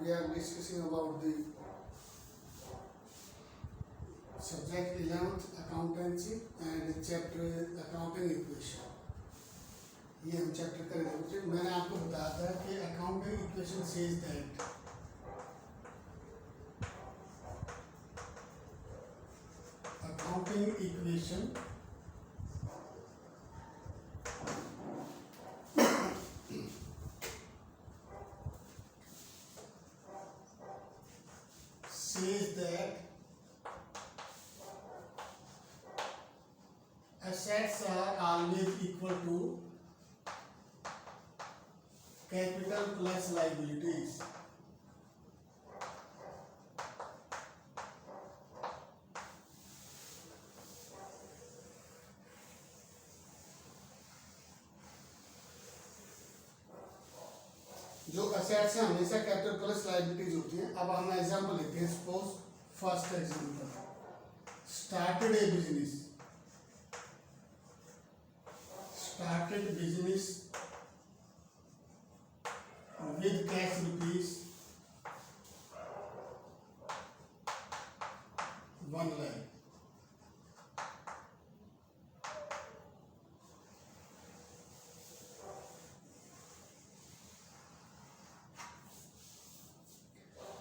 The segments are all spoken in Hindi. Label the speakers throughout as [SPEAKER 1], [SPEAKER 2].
[SPEAKER 1] we are discussing about the subject 11th accountancy and chapter accounting equation. ये हम चैप्टर करेंगे। मैंने आपको बताया था कि accounting equation says that accounting equation says that assets are always equal to capital plus liabilities. जो असेट्स हैं हमेशा कैपिटल प्लस लायबिलिटीज होती हैं। अब हम एग्जांपल लेते हैं। Suppose first example, started business with cash rupees 1 lakh.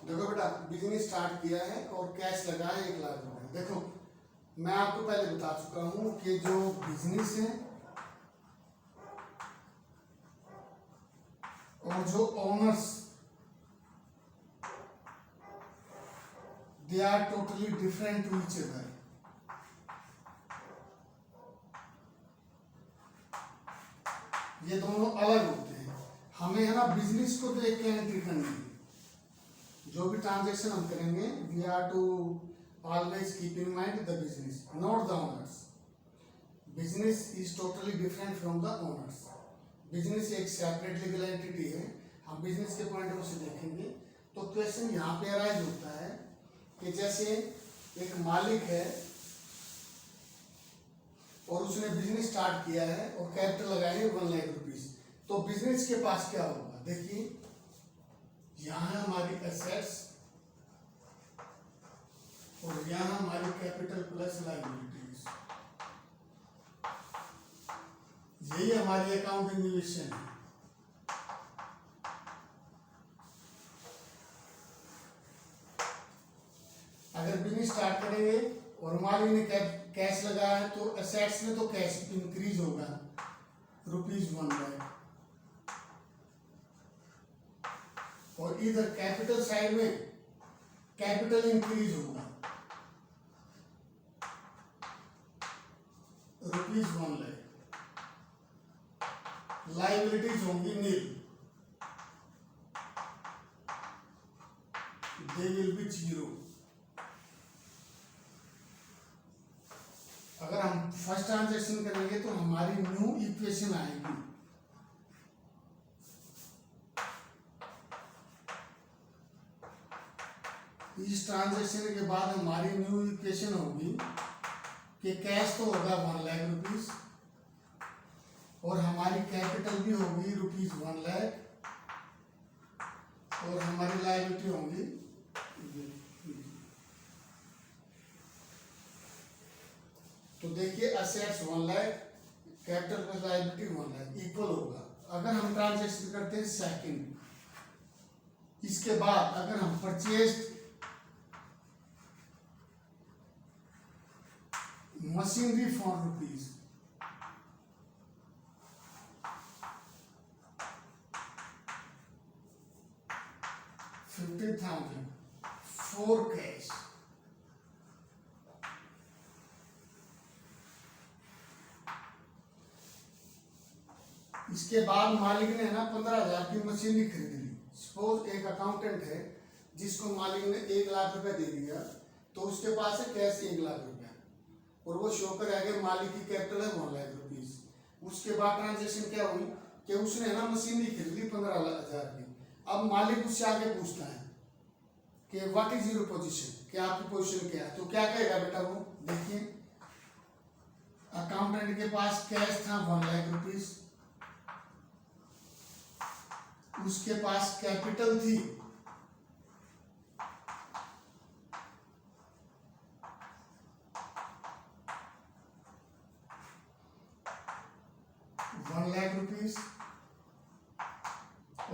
[SPEAKER 1] देखो बेटा, बिजनेस स्टार्ट किया है और कैश लगा है 1 लाख रुपए। देखो मैं आपको पहले बता चुका हूं कि जो बिजनेस है और जो owners they are totally different to each other. ये दोनों अलग होते हैं। हमें है ना बिजनेस को देख के एंट्री करनी है। जो भी ट्रांजैक्शन हम करेंगे we are to always keep in mind the business not the owners. Business is totally different from the owners. Business एक सेपरेट लीगल एंटिटी है। हम बिजनेस के पॉइंट ऑफ व्यू से देखेंगे तो क्वेश्चन यहाँ पे अराइज होता है कि जैसे एक मालिक है और उसने बिजनेस स्टार्ट किया है और कैपिटल लगाए हैं 1 लाख रुपीस, तो बिजनेस के पास क्या होगा? देखिए यहाँ है हमारी एसेट्स और यहाँ हमारी कैपिटल प्लस लायबिलिटीज। यही हमारी अकाउंटिंग इक्वेशन है। अगर बिजनेस स्टार्ट करेंगे और मालिक ने कैश लगाया है तो एसेट्स में तो कैश इंक्रीज होगा ₹1 लाख, और इधर कैपिटल साइड में कैपिटल इंक्रीज होगा ₹1 लाख। लायबिलिटीज होंगी नील, दे विल बी 0। अगर हम फर्स्ट ट्रांजैक्शन करेंगे तो हमारी न्यू इक्वेशन आएगी। इस ट्रांजैक्शन के बाद हमारी न्यू इक्वेशन होगी कि कैश तो होगा 1 लाख रुपीस और हमारी कैपिटल भी होगी ₹1 लाख और हमारी लायबिलिटी होंगी। तो देखिए assets 1 lakh, capital plus liability 1 lakh equal होगा। अगर हम ट्रांजैक्शन करते हैं सेकंड, इसके बाद अगर हम purchase machinery for ₹50,000 for cash, इसके बाद मालिक ने ना 15,000 की मशीनरी खरीद ली। सपोज एक अकाउंटेंट है जिसको मालिक ने 1 लाख रुपए दे दिया, तो उसके पास है कैश 1 लाख रुपया और वो शो करेगा मालिक की कैपिटल है 1 लाख रुपीस। उसके बाद ट्रांजेक्शन क्या हुई कि उसने ना मशीनरी खरीद ली 15,000 की। अब मालिक उससे आगे पूछता है कि व्हाट इज योर पोजीशन, क्या आपकी पोजीशन क्या है? तो क्या कहेगा बेटा वो? देखिए अकाउंटेंट के पास कैश था 1 लाख रुपीस, उसके पास कैपिटल थी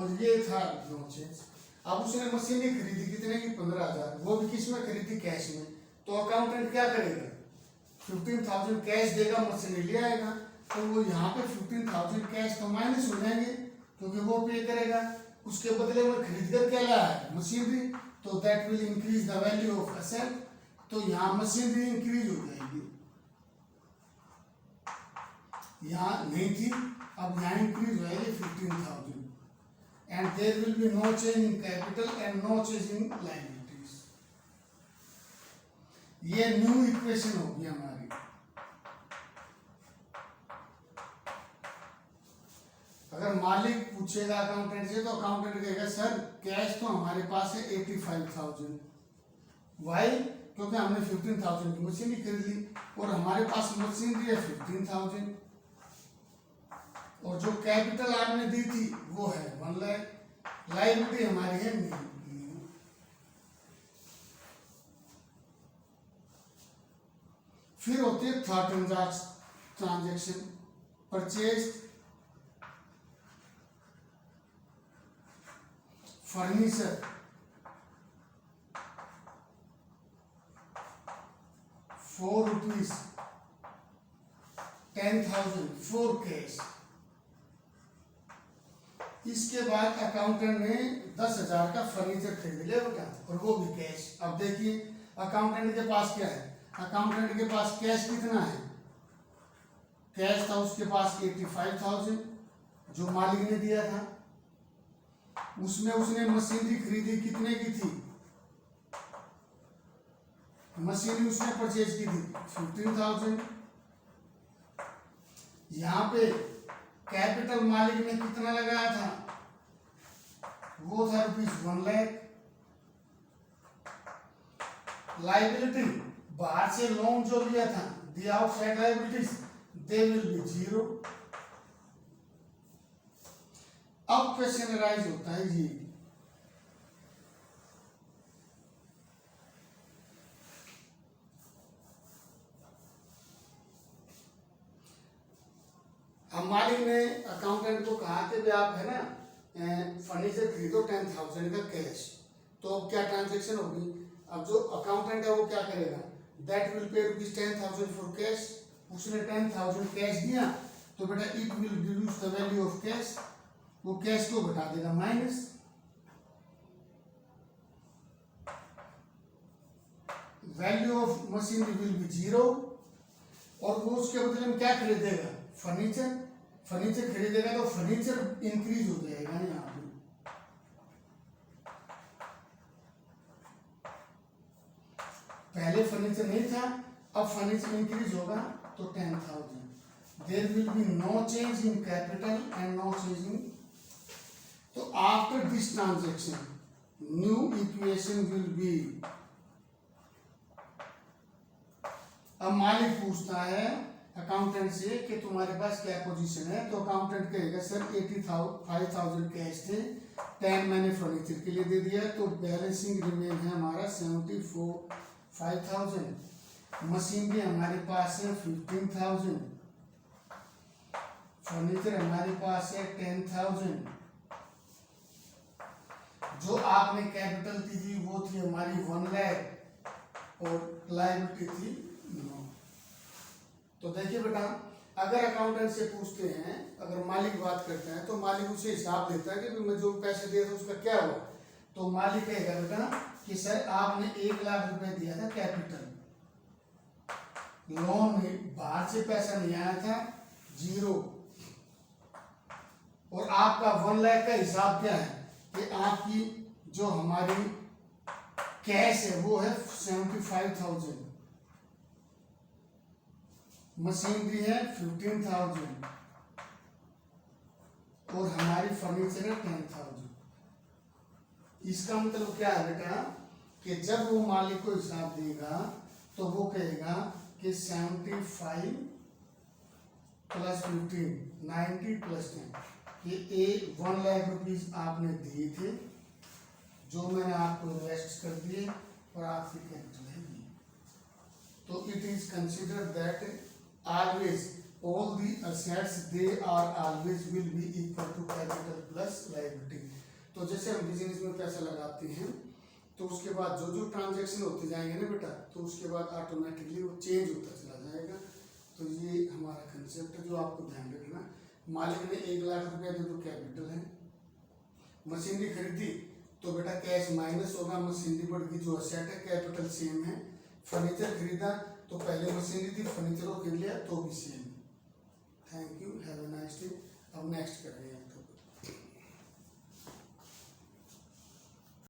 [SPEAKER 1] और ये था नो चेंज। अब उसने मशीनरी खरीदी कितने की 15,000, वो भी किस में खरीदी कैश में, तो अकाउंटेंट क्या करेगा 15,000 कैश देगा, मशीनरी ले आएगा, तो वो यहाँ पे 15,000 कैश तो माइनस हो जाएंगे क्योंकि वो पे करेगा, उसके बदले में खरीद कर क्या लाया है मशीनरी, तो that will increase the value of asset, तो यहाँ मशीनरी इंक्रीज हो जाएगी, यहाँ नहीं थी अब यहाँ इंक्रीज हो जाएगी 15,000 and there will be no change in capital and no change in liabilities. ये न्यू इक्वेशन होगी हमारी। अगर मालिक पूछेगा अकाउंटेंट से तो अकाउंटेंट कहेगा सर कैश तो हमारे पास है 85,000, वाई क्योंकि हमने 15,000 की मशीनरी खरीद ली और हमारे पास मशीनरी है 15,000 और जो कैपिटल आपने दी थी वो है 1 लाख, लायबिलिटी हमारी है नहीं। फिर होती है third transaction, purchase furniture 4 rupees 10,000 4 cash. इसके बाद अकाउंटेंट ने 10,000 का फर्नीचर खरीद लिया बेटा और वो भी कैश। अब देखिए अकाउंटेंट के पास क्या है, अकाउंटेंट के पास कैश कितना है, कैश था उसके पास 85,000 जो मालिक ने दिया था, उसमें उसने मशीनरी खरीदी कितने की थी, मशीनरी उसने परचेज की थी 15,000। यहाँ पे कैपिटल मालिक ने कितना लगाया था, वो था ₹1 लाख। लाइबिलिटी बाहर से लोन जो लिया था, the outside liabilities they will be 0। अब क्वेश्चन राइज होता है जी, अब मालिक ने अकाउंटेंट को कहा कि भाई आप है ना फर्नीचर खरीदो 10,000 का कैश, तो अब क्या ट्रांजेक्शन होगी, अब जो अकाउंटेंट है वो क्या करेगा, that will pay ₹10,000 for cash, उसने 10,000 कैश दिया तो बेटा it will reduce the value of cash, वो कैश को घटा देगा minus, value of machinery will be 0 और वो उसके बदले में क्या खरीदेगा फर्नीचर, फर्नीचर खरीदेगा तो फर्नीचर इंक्रीज हो जाएगा ना यहाँ पे। पहले फर्नीचर नहीं था, अब फर्नीचर इंक्रीज होगा तो 10,000। There will be no change in capital and no change in, तो after this transaction new equation will be, अब मालिक पूछता है अकाउंटेंट से कि तुम्हारे पास क्या पोजीशन है, तो अकाउंटेंट कहेगा सर 85,000 कैश थे, 10 मैंने फर्नीचर के लिए दे दिया, तो बैलेंसिंग रिमेन है हमारा 75,000, मशीनरी हमारे पास है 15,000, फर्नीचर हमारे पास है 10,000, जो आपने कैपिटल दी थी वो थी हमारी 1 लाख और लायबिलिटी थी 9। तो देखिए बेटा अगर अकाउंटेंट से पूछते हैं, अगर मालिक बात करते हैं तो मालिक उसे हिसाब देता है कि मैं जो पैसे दिए थे उसका क्या हुआ, तो मालिक कहेगा बेटा कि सर आपने 1 लाख रुपए दिया था कैपिटल, लोन में बाहर से पैसा नहीं आया था 0, और आपका 1 लाख का हिसाब क्या है कि आपकी जो हमारी कैश है वो है 75,000, मशीनरी है 15,000 और हमारी फर्नीचर है 10,000। इसका मतलब क्या है बेटा कि जब वो मालिक को हिसाब देगा तो वो कहेगा कि 75 प्लस 15 90 प्लस 10, ये 1 लाख रुपीज आपने दिए थे जो मैंने आपको इन्वेस्ट कर दिए और आपकी कैपिटल है, तो it is consider that always all the assets they are always will be equal to capital plus liability। तो जैसे हम बिजनेस में पैसा लगाते हैं तो उसके बाद जो जो ट्रांजैक्शन होते जाएंगे ना बेटा, तो उसके बाद ऑटोमेटिकली वो चेंज होता चला जाएगा। तो ये हमारा कंसेप्ट है जो आपको ध्यान रखना। मालिक ने 1 लाख रुपया दे दो, कैपिटल है। मशीनरी खरीदी तो बेटा कैश माइनस होगा, मशीनरी बढ़ गई, जो असेट है कैपिटल सेम है। फर्नीचर खरीदा तो पहले मशीनरी थी, फर्नीचर को खरीद लिया तो भी same. Thank you, have a nice day. अब नेक्स्ट करेंगे।